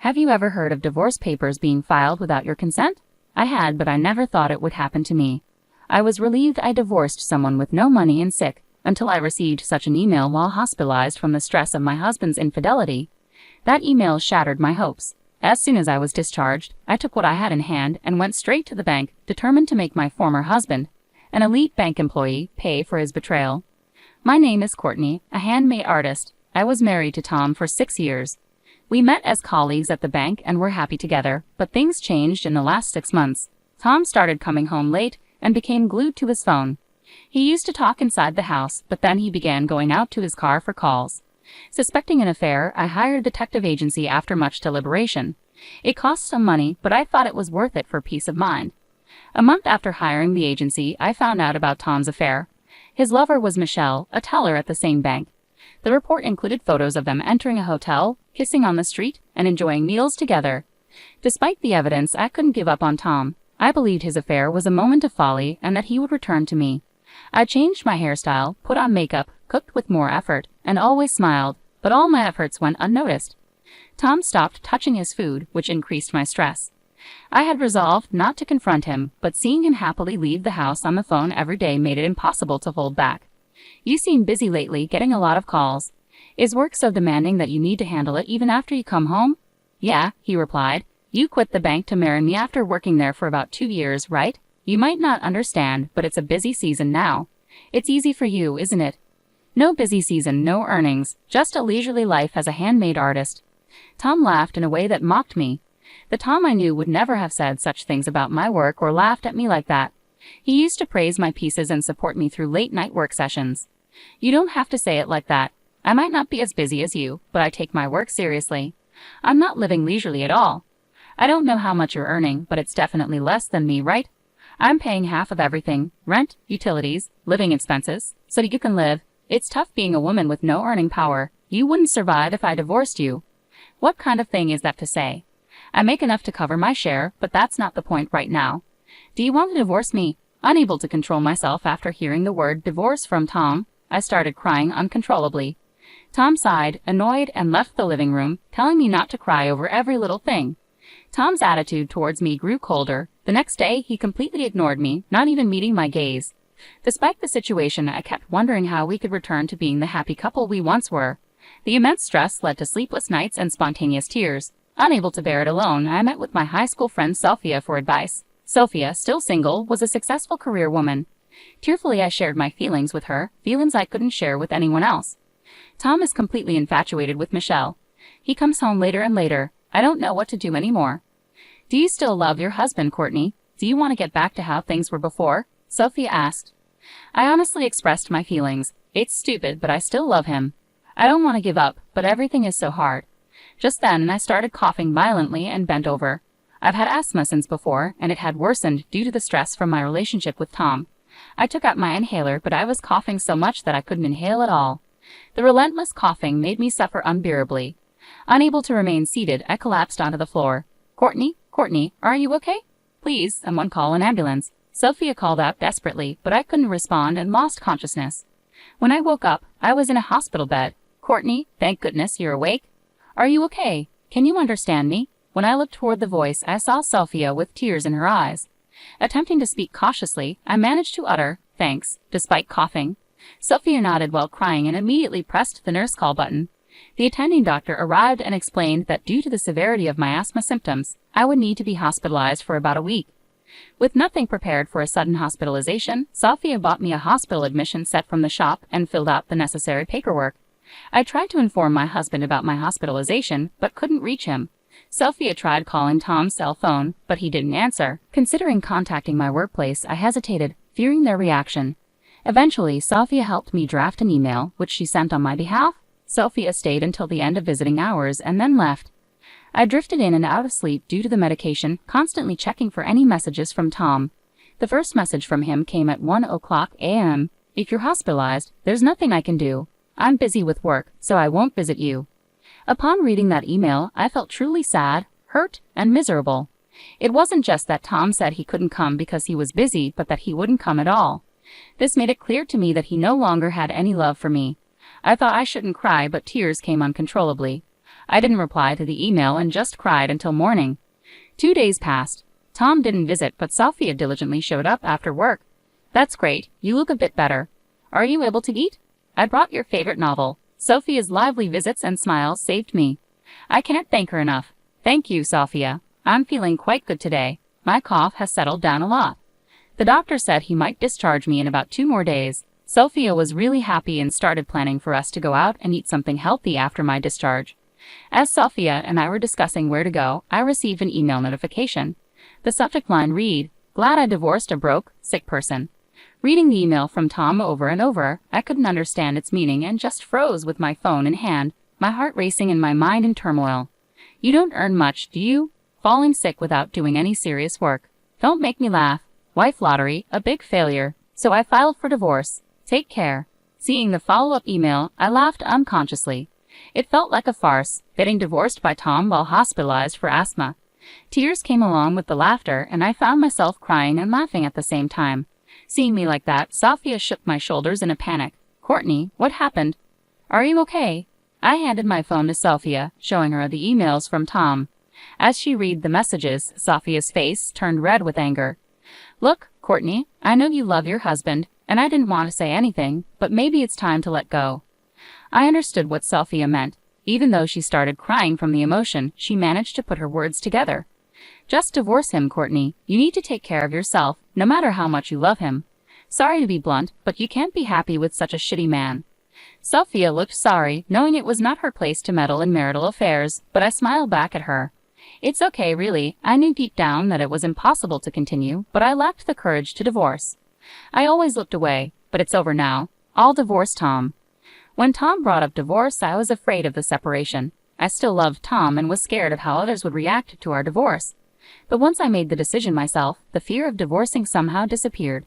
Have you ever heard of divorce papers being filed without your consent? I had, but I never thought it would happen to me. I was relieved I divorced someone with no money and sick, until I received such an email while hospitalized from the stress of my husband's infidelity. That email shattered my hopes. As soon as I was discharged, I took what I had in hand and went straight to the bank, determined to make my former husband, an elite bank employee, pay for his betrayal. My name is Courtney, a handmade artist. I was married to Tom for 6 years. We met as colleagues at the bank and were happy together, but things changed in the last 6 months. Tom started coming home late and became glued to his phone. He used to talk inside the house, but then he began going out to his car for calls. Suspecting an affair, I hired a detective agency after much deliberation. It cost some money, but I thought it was worth it for peace of mind. A month after hiring the agency, I found out about Tom's affair. His lover was Michelle, a teller at the same bank. The report included photos of them entering a hotel, kissing on the street, and enjoying meals together. Despite the evidence, I couldn't give up on Tom. I believed his affair was a moment of folly and that he would return to me. I changed my hairstyle, put on makeup, cooked with more effort, and always smiled, but all my efforts went unnoticed. Tom stopped touching his food, which increased my stress. I had resolved not to confront him, but seeing him happily leave the house on the phone every day made it impossible to hold back. You seem busy lately, getting a lot of calls. Is work so demanding that you need to handle it even after you come home? Yeah, he replied. You quit the bank to marry me after working there for about 2 years, right? You might not understand, but it's a busy season now. It's easy for you, isn't it? No busy season, no earnings, just a leisurely life as a handmade artist. Tom laughed in a way that mocked me. The Tom I knew would never have said such things about my work or laughed at me like that. He used to praise my pieces and support me through late-night work sessions. You don't have to say it like that. I might not be as busy as you, but I take my work seriously. I'm not living leisurely at all. I don't know how much you're earning, but it's definitely less than me, right? I'm paying half of everything, rent, utilities, living expenses, so you can live. It's tough being a woman with no earning power. You wouldn't survive if I divorced you. What kind of thing is that to say? I make enough to cover my share, but that's not the point right now. Do you want to divorce me? Unable to control myself after hearing the word divorce from Tom, I started crying uncontrollably. Tom sighed, annoyed, and left the living room, telling me not to cry over every little thing. Tom's attitude towards me grew colder. The next day, he completely ignored me, not even meeting my gaze. Despite the situation, I kept wondering how we could return to being the happy couple we once were. The immense stress led to sleepless nights and spontaneous tears. Unable to bear it alone, I met with my high school friend Sophia for advice. Sophia, still single, was a successful career woman. Tearfully, I shared my feelings with her, feelings I couldn't share with anyone else. Tom is completely infatuated with Michelle. He comes home later and later. I don't know what to do anymore. Do you still love your husband, Courtney? Do you want to get back to how things were before? Sophia asked. I honestly expressed my feelings. It's stupid, but I still love him. I don't want to give up, but everything is so hard. Just then, I started coughing violently and bent over. I've had asthma since before, and it had worsened due to the stress from my relationship with Tom. I took out my inhaler, but I was coughing so much that I couldn't inhale at all. The relentless coughing made me suffer unbearably. Unable to remain seated, I collapsed onto the floor. Courtney, are you okay? Please, someone call an ambulance. Sophia called out desperately, but I couldn't respond and lost consciousness. When I woke up, I was in a hospital bed. Courtney, thank goodness you're awake. Are you okay? Can you understand me? When I looked toward the voice, I saw Sophia with tears in her eyes. Attempting to speak cautiously, I managed to utter, thanks, despite coughing. Sophia nodded while crying and immediately pressed the nurse call button. The attending doctor arrived and explained that due to the severity of my asthma symptoms, I would need to be hospitalized for about a week. With nothing prepared for a sudden hospitalization, Sophia bought me a hospital admission set from the shop and filled out the necessary paperwork. I tried to inform my husband about my hospitalization, but couldn't reach him. Sophia tried calling Tom's cell phone, but he didn't answer. Considering contacting my workplace, I hesitated, fearing their reaction. Eventually, Sophia helped me draft an email, which she sent on my behalf. Sophia stayed until the end of visiting hours and then left. I drifted in and out of sleep due to the medication, constantly checking for any messages from Tom. The first message from him came at 1:00 a.m. If you're hospitalized, there's nothing I can do. I'm busy with work, so I won't visit you. Upon reading that email, I felt truly sad, hurt, and miserable. It wasn't just that Tom said he couldn't come because he was busy, but that he wouldn't come at all. This made it clear to me that he no longer had any love for me. I thought I shouldn't cry, but tears came uncontrollably. I didn't reply to the email and just cried until morning. 2 days passed. Tom didn't visit, but Sophia diligently showed up after work. That's great. You look a bit better. Are you able to eat? I brought your favorite novel. Sophia's lively visits and smiles saved me. I can't thank her enough. Thank you, Sophia. I'm feeling quite good today. My cough has settled down a lot. The doctor said he might discharge me in about 2 more days. Sophia was really happy and started planning for us to go out and eat something healthy after my discharge. As Sophia and I were discussing where to go, I received an email notification. The subject line read, "Glad I divorced a broke, sick person." Reading the email from Tom over and over, I couldn't understand its meaning and just froze with my phone in hand, my heart racing and my mind in turmoil. You don't earn much, do you? Falling sick without doing any serious work. Don't make me laugh. Wife lottery, a big failure. So I filed for divorce. Take care. Seeing the follow-up email, I laughed unconsciously. It felt like a farce, getting divorced by Tom while hospitalized for asthma. Tears came along with the laughter, and I found myself crying and laughing at the same time. Seeing me like that, Sophia shook my shoulders in a panic. "Courtney, what happened? Are you okay?" I handed my phone to Sophia, showing her the emails from Tom. As she read the messages, Sophia's face turned red with anger. "Look, Courtney, I know you love your husband, and I didn't want to say anything, but maybe it's time to let go." I understood what Sophia meant. Even though she started crying from the emotion, she managed to put her words together. "Just divorce him, Courtney. You need to take care of yourself, no matter how much you love him. Sorry to be blunt, but you can't be happy with such a shitty man." Sophia looked sorry, knowing it was not her place to meddle in marital affairs, but I smiled back at her. It's okay, really. I knew deep down that it was impossible to continue, but I lacked the courage to divorce. I always looked away, but it's over now. I'll divorce Tom. When Tom brought up divorce, I was afraid of the separation. I still loved Tom and was scared of how others would react to our divorce. But once I made the decision myself, the fear of divorcing somehow disappeared.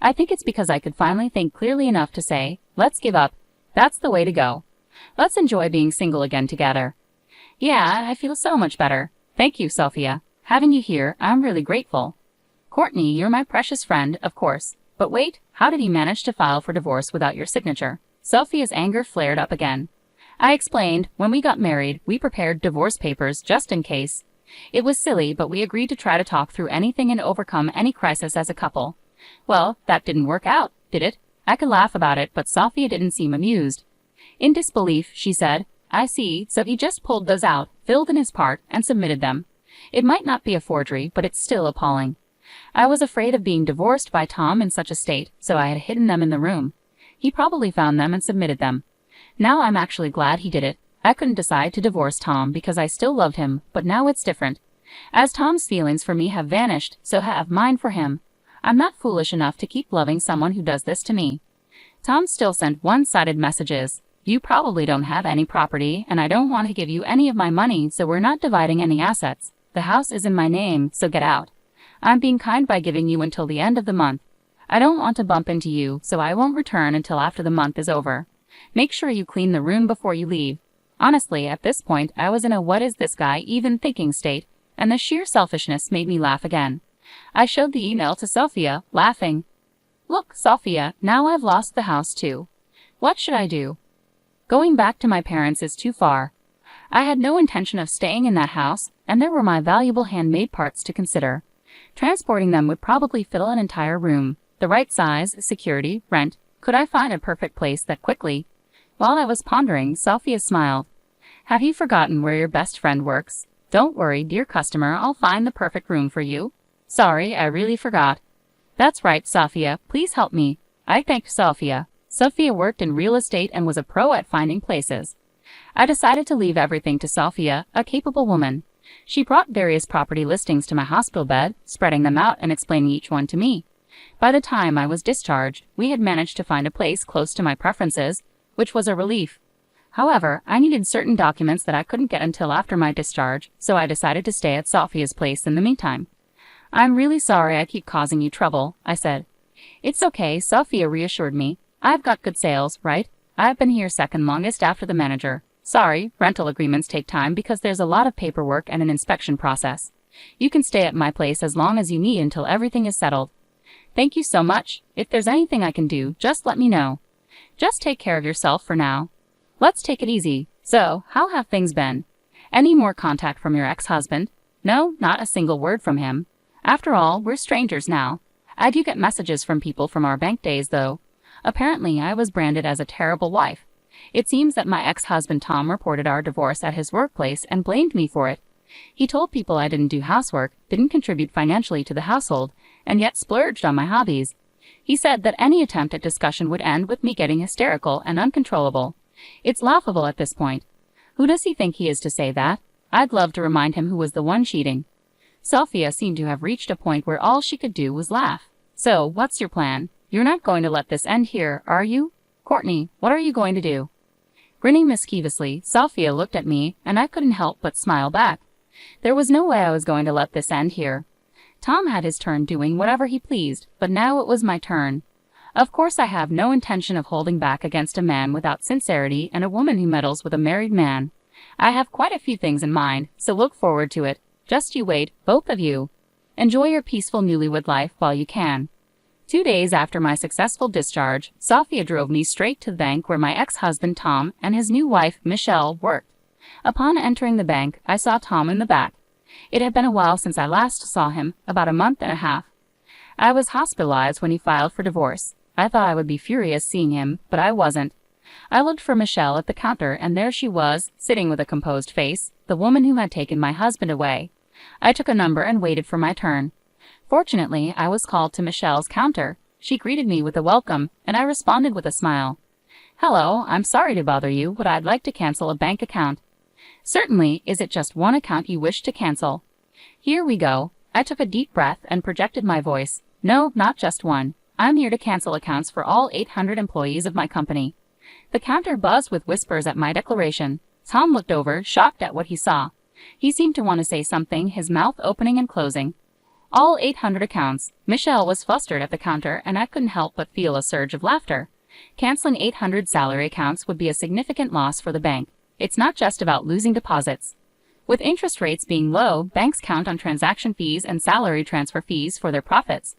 I think it's because I could finally think clearly enough to say, let's give up. That's the way to go. Let's enjoy being single again together. Yeah, I feel so much better. Thank you, Sophia. Having you here, I'm really grateful. Courtney, you're my precious friend, of course. But wait, how did he manage to file for divorce without your signature? Sophia's anger flared up again. I explained, when we got married, we prepared divorce papers just in case. It was silly, but we agreed to try to talk through anything and overcome any crisis as a couple. Well, that didn't work out, did it? I could laugh about it, but Sophia didn't seem amused. In disbelief, she said, I see, so he just pulled those out, filled in his part, and submitted them. It might not be a forgery, but it's still appalling. I was afraid of being divorced by Tom in such a state, so I had hidden them in the room. He probably found them and submitted them. Now I'm actually glad he did it. I couldn't decide to divorce Tom because I still loved him, but now it's different. As Tom's feelings for me have vanished, so have mine for him. I'm not foolish enough to keep loving someone who does this to me. Tom still sent one-sided messages. You probably don't have any property, and I don't want to give you any of my money, so we're not dividing any assets. The house is in my name, so get out. I'm being kind by giving you until the end of the month. I don't want to bump into you, so I won't return until after the month is over. Make sure you clean the room before you leave. Honestly, at this point, I was in a what is this guy even thinking state, and the sheer selfishness made me laugh again. I showed the email to Sophia, laughing. Look, Sophia, now I've lost the house too. What should I do? Going back to my parents is too far. I had no intention of staying in that house, and there were my valuable handmade parts to consider. Transporting them would probably fill an entire room. The right size, security, rent. Could I find a perfect place that quickly? While I was pondering, Sophia smiled. Have you forgotten where your best friend works? Don't worry, dear customer, I'll find the perfect room for you. Sorry, I really forgot. That's right, Sophia, please help me. I thanked Sophia. Sophia worked in real estate and was a pro at finding places. I decided to leave everything to Sophia, a capable woman. She brought various property listings to my hospital bed, spreading them out and explaining each one to me. By the time I was discharged, we had managed to find a place close to my preferences, which was a relief. However, I needed certain documents that I couldn't get until after my discharge, so I decided to stay at Sophia's place in the meantime. I'm really sorry I keep causing you trouble, I said. It's okay, Sophia reassured me. I've got good sales, right? I've been here second longest after the manager. Sorry, rental agreements take time because there's a lot of paperwork and an inspection process. You can stay at my place as long as you need until everything is settled. Thank you so much. If there's anything I can do, just let me know. Just take care of yourself for now. Let's take it easy. So, how have things been? Any more contact from your ex-husband? No, not a single word from him. After all, we're strangers now. I do get messages from people from our bank days, though. Apparently, I was branded as a terrible wife. It seems that my ex-husband Tom reported our divorce at his workplace and blamed me for it. He told people I didn't do housework, didn't contribute financially to the household, and yet splurged on my hobbies. He said that any attempt at discussion would end with me getting hysterical and uncontrollable. It's laughable at this point. Who does he think he is to say that? I'd love to remind him who was the one cheating. Sophia seemed to have reached a point where all she could do was laugh. So, what's your plan? You're not going to let this end here, are you? Courtney, what are you going to do? Grinning mischievously, Sophia looked at me, and I couldn't help but smile back. There was no way I was going to let this end here. Tom had his turn doing whatever he pleased, but now it was my turn. Of course I have no intention of holding back against a man without sincerity and a woman who meddles with a married man. I have quite a few things in mind, so look forward to it. Just you wait, both of you. Enjoy your peaceful newlywed life while you can. 2 days after my successful discharge, Sophia drove me straight to the bank where my ex-husband Tom and his new wife Michelle worked. Upon entering the bank, I saw Tom in the back. It had been a while since I last saw him, about a month and a half. I was hospitalized when he filed for divorce. I thought I would be furious seeing him, but I wasn't. I looked for Michelle at the counter, and there she was, sitting with a composed face, the woman who had taken my husband away. I took a number and waited for my turn. Fortunately, I was called to Michelle's counter. She greeted me with a welcome, and I responded with a smile. Hello, I'm sorry to bother you, but I'd like to cancel a bank account. Certainly, is it just one account you wish to cancel? Here we go. I took a deep breath and projected my voice. No, not just one. I'm here to cancel accounts for all 800 employees of my company. The counter buzzed with whispers at my declaration. Tom looked over, shocked at what he saw. He seemed to want to say something, his mouth opening and closing. All 800 accounts. Michelle was flustered at the counter, and I couldn't help but feel a surge of laughter. Canceling 800 salary accounts would be a significant loss for the bank. It's not just about losing deposits. With interest rates being low, banks count on transaction fees and salary transfer fees for their profits.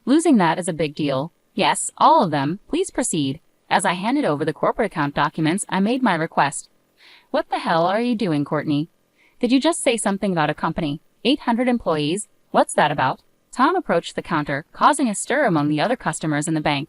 Losing that is a big deal. Yes, all of them. Please proceed. As I handed over the corporate account documents, I made my request. What the hell are you doing, Courtney? Did you just say something about a company? 800 employees? What's that about? Tom approached the counter, causing a stir among the other customers in the bank.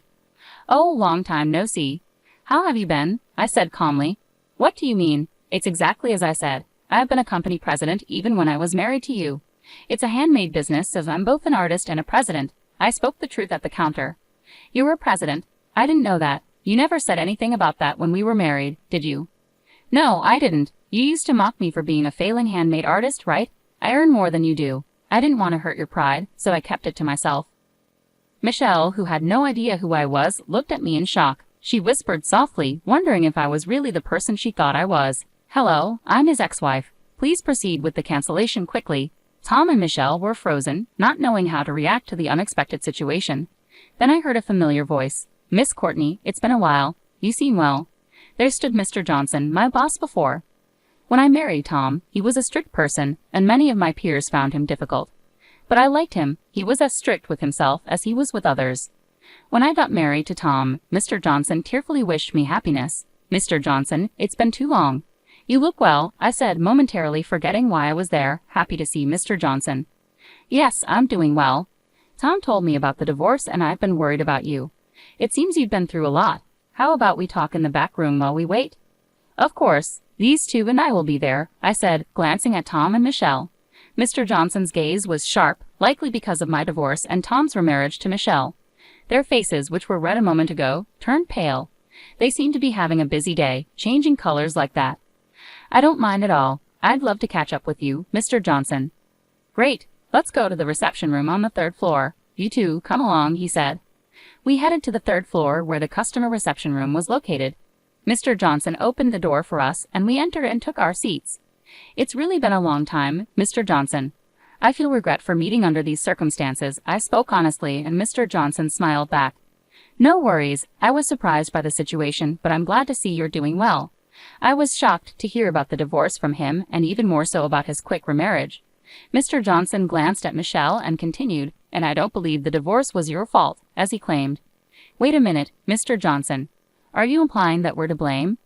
Oh, long time no see. How have you been? I said calmly. What do you mean? It's exactly as I said. I've been a company president even when I was married to you. It's a handmade business, as I'm both an artist and a president. I spoke the truth at the counter. You were president. I didn't know that. You never said anything about that when we were married, did you? No, I didn't. You used to mock me for being a failing handmade artist, right? I earn more than you do. I didn't want to hurt your pride, so I kept it to myself. Michelle, who had no idea who I was, looked at me in shock. She whispered softly, wondering if I was really the person she thought I was. Hello, I'm his ex-wife. Please proceed with the cancellation quickly. Tom and Michelle were frozen, not knowing how to react to the unexpected situation. Then I heard a familiar voice. Miss Courtney, it's been a while. You seem well. There stood Mr. Johnson, my boss before. When I married Tom, he was a strict person, and many of my peers found him difficult. But I liked him. He was as strict with himself as he was with others. When I got married to Tom, Mr. Johnson tearfully wished me happiness. Mr. Johnson, it's been too long. You look well, I said, momentarily forgetting why I was there, happy to see Mr. Johnson. Yes, I'm doing well. Tom told me about the divorce, and I've been worried about you. It seems you've been through a lot. How about we talk in the back room while we wait? Of course. These two and I will be there, I said, glancing at Tom and Michelle. Mr. Johnson's gaze was sharp, likely because of my divorce and Tom's remarriage to Michelle. Their faces, which were red a moment ago, turned pale. They seemed to be having a busy day, changing colors like that. I don't mind at all. I'd love to catch up with you, Mr. Johnson. Great. Let's go to the reception room on the 3rd floor. You two, come along, he said. We headed to the 3rd floor where the customer reception room was located. Mr. Johnson opened the door for us, and we entered and took our seats. It's really been a long time, Mr. Johnson. I feel regret for meeting under these circumstances. I spoke honestly, and Mr. Johnson smiled back. No worries. I was surprised by the situation, but I'm glad to see you're doing well. I was shocked to hear about the divorce from him, and even more so about his quick remarriage. Mr. Johnson glanced at Michelle and continued, and I don't believe the divorce was your fault, as he claimed. Wait a minute, Mr. Johnson. Are you implying that we're to blame?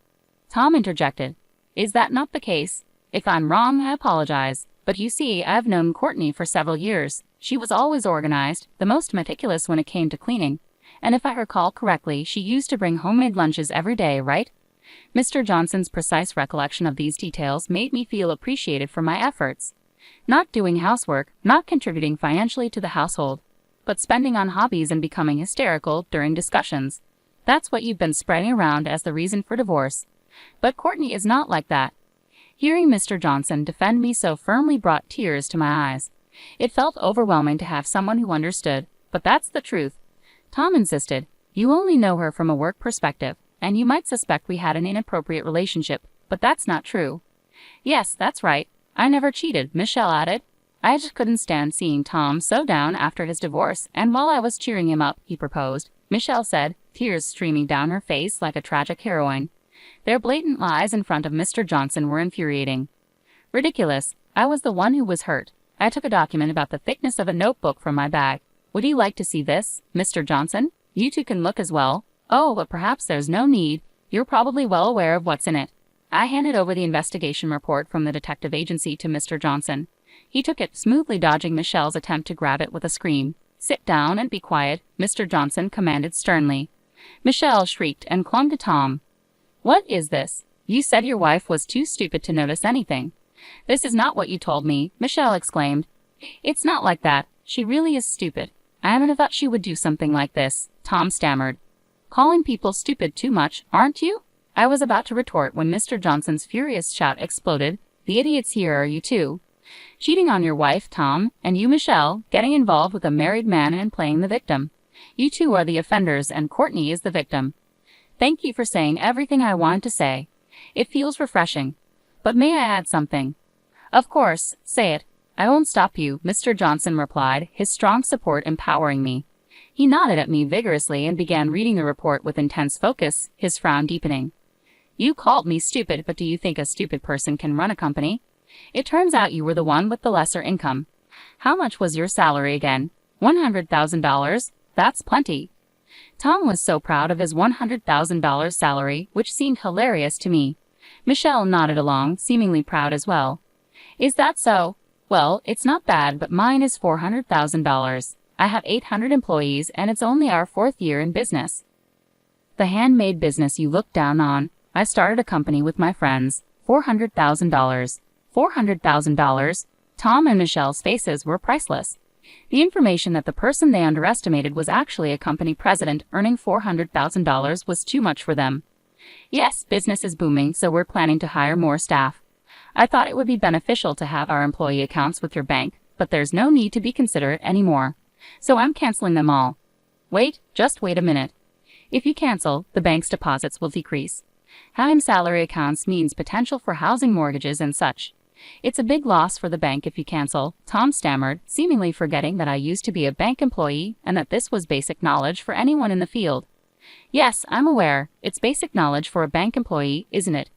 Tom interjected. Is that not the case? If I'm wrong, I apologize. But you see, I've known Courtney for several years. She was always organized, the most meticulous when it came to cleaning. And if I recall correctly, she used to bring homemade lunches every day, right? Mr. Johnson's precise recollection of these details made me feel appreciated for my efforts. Not doing housework, not contributing financially to the household, but spending on hobbies and becoming hysterical during discussions. That's what you've been spreading around as the reason for divorce. But Courtney is not like that. Hearing Mr. Johnson defend me so firmly brought tears to my eyes. It felt overwhelming to have someone who understood, but that's the truth. Tom insisted, "You only know her from a work perspective, and you might suspect we had an inappropriate relationship, but that's not true." "Yes, that's right. I never cheated," Michelle added. I just couldn't stand seeing Tom so down after his divorce, and while I was cheering him up, he proposed. Michelle said, tears streaming down her face like a tragic heroine. Their blatant lies in front of Mr. Johnson were infuriating. Ridiculous. I was the one who was hurt. I took a document about the thickness of a notebook from my bag. "Would you like to see this, Mr. Johnson? You two can look as well." "Oh, but perhaps there's no need. You're probably well aware of what's in it." I handed over the investigation report from the detective agency to Mr. Johnson. He took it, smoothly dodging Michelle's attempt to grab it with a scream. "Sit down and be quiet," Mr. Johnson commanded sternly. Michelle shrieked and clung to Tom. "What is this? You said your wife was too stupid to notice anything." "This is not what you told me," Michelle exclaimed. "It's not like that. She really is stupid. I never thought she would do something like this," Tom stammered. "Calling people stupid too much, aren't you?" I was about to retort when Mr. Johnson's furious shout exploded. "The idiots here are you two. Cheating on your wife, Tom, and you, Michelle, getting involved with a married man and playing the victim. You two are the offenders and Courtney is the victim." "Thank you for saying everything I wanted to say. It feels refreshing. But may I add something?" "Of course, say it. I won't stop you," Mr. Johnson replied, his strong support empowering me. He nodded at me vigorously and began reading the report with intense focus, his frown deepening. "You called me stupid, but do you think a stupid person can run a company? It turns out you were the one with the lesser income. How much was your salary again?" $100,000. That's plenty." Tom was so proud of his $100,000 salary, which seemed hilarious to me. Michelle nodded along, seemingly proud as well. "Is that so? Well, it's not bad, but mine is $400,000. I have 800 employees, and it's only our 4th year in business." "The handmade business you look down on. I started a company with my friends. $400,000. $400,000. Tom and Michelle's faces were priceless. The information that the person they underestimated was actually a company president earning $400,000 was too much for them. "Yes, business is booming, so we're planning to hire more staff. I thought it would be beneficial to have our employee accounts with your bank, but there's no need to be considerate anymore. So I'm canceling them all." "Wait, just wait a minute. If you cancel, the bank's deposits will decrease. Having salary accounts means potential for housing mortgages and such. It's a big loss for the bank if you cancel," Tom stammered, seemingly forgetting that I used to be a bank employee and that this was basic knowledge for anyone in the field. "Yes, I'm aware. It's basic knowledge for a bank employee, isn't it?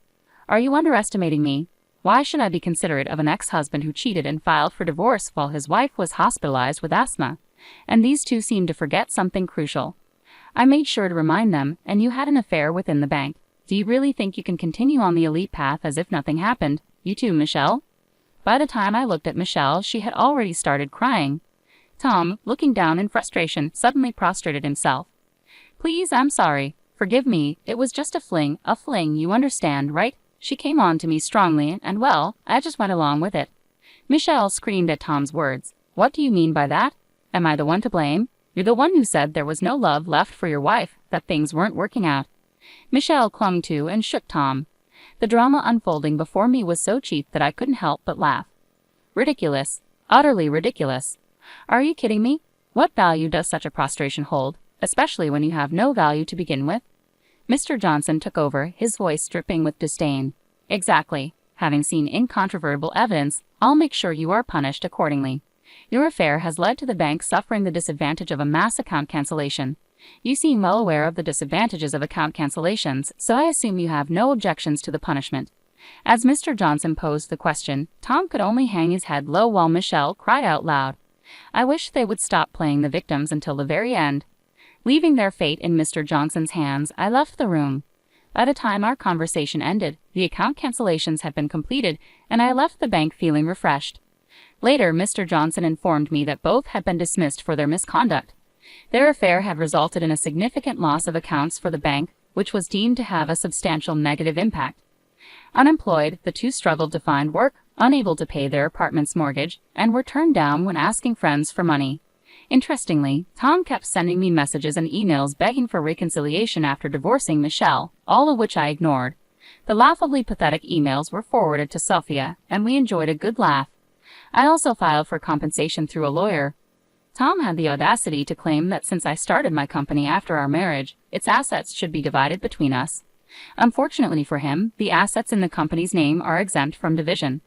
Are you underestimating me? Why should I be considerate of an ex-husband who cheated and filed for divorce while his wife was hospitalized with asthma? And these two seem to forget something crucial. I made sure to remind them, and you had an affair within the bank. Do you really think you can continue on the elite path as if nothing happened? You too, Michelle?" By the time I looked at Michelle, she had already started crying. Tom, looking down in frustration, suddenly prostrated himself. "Please, I'm sorry. Forgive me. It was just a fling, you understand, right? She came on to me strongly, and well, I just went along with it." Michelle screamed at Tom's words. "What do you mean by that? Am I the one to blame? You're the one who said there was no love left for your wife, that things weren't working out." Michelle clung to and shook Tom. The drama unfolding before me was so cheap that I couldn't help but laugh. Ridiculous. Utterly ridiculous. Are you kidding me? What value does such a prostration hold, especially when you have no value to begin with? Mr. Johnson took over, his voice dripping with disdain. "Exactly. Having seen incontrovertible evidence, I'll make sure you are punished accordingly. Your affair has led to the bank suffering the disadvantage of a mass account cancellation. You seem well aware of the disadvantages of account cancellations, so I assume you have no objections to the punishment." As Mr. Johnson posed the question, Tom could only hang his head low while Michelle cried out loud. I wish they would stop playing the victims until the very end. Leaving their fate in Mr. Johnson's hands, I left the room. By the time our conversation ended, the account cancellations had been completed, and I left the bank feeling refreshed. Later, Mr. Johnson informed me that both had been dismissed for their misconduct. Their affair had resulted in a significant loss of accounts for the bank, which was deemed to have a substantial negative impact. Unemployed, the two struggled to find work, unable to pay their apartment's mortgage, and were turned down when asking friends for money. Interestingly, Tom kept sending me messages and emails begging for reconciliation after divorcing Michelle, all of which I ignored. The laughably pathetic emails were forwarded to Sophia, and we enjoyed a good laugh. I also filed for compensation through a lawyer. Tom had the audacity to claim that since I started my company after our marriage, its assets should be divided between us. Unfortunately for him, the assets in the company's name are exempt from division.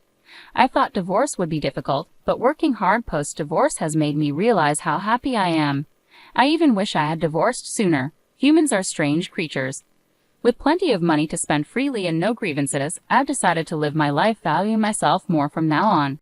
I thought divorce would be difficult, but working hard post-divorce has made me realize how happy I am. I even wish I had divorced sooner. Humans are strange creatures. With plenty of money to spend freely and no grievances, I've decided to live my life valuing myself more from now on.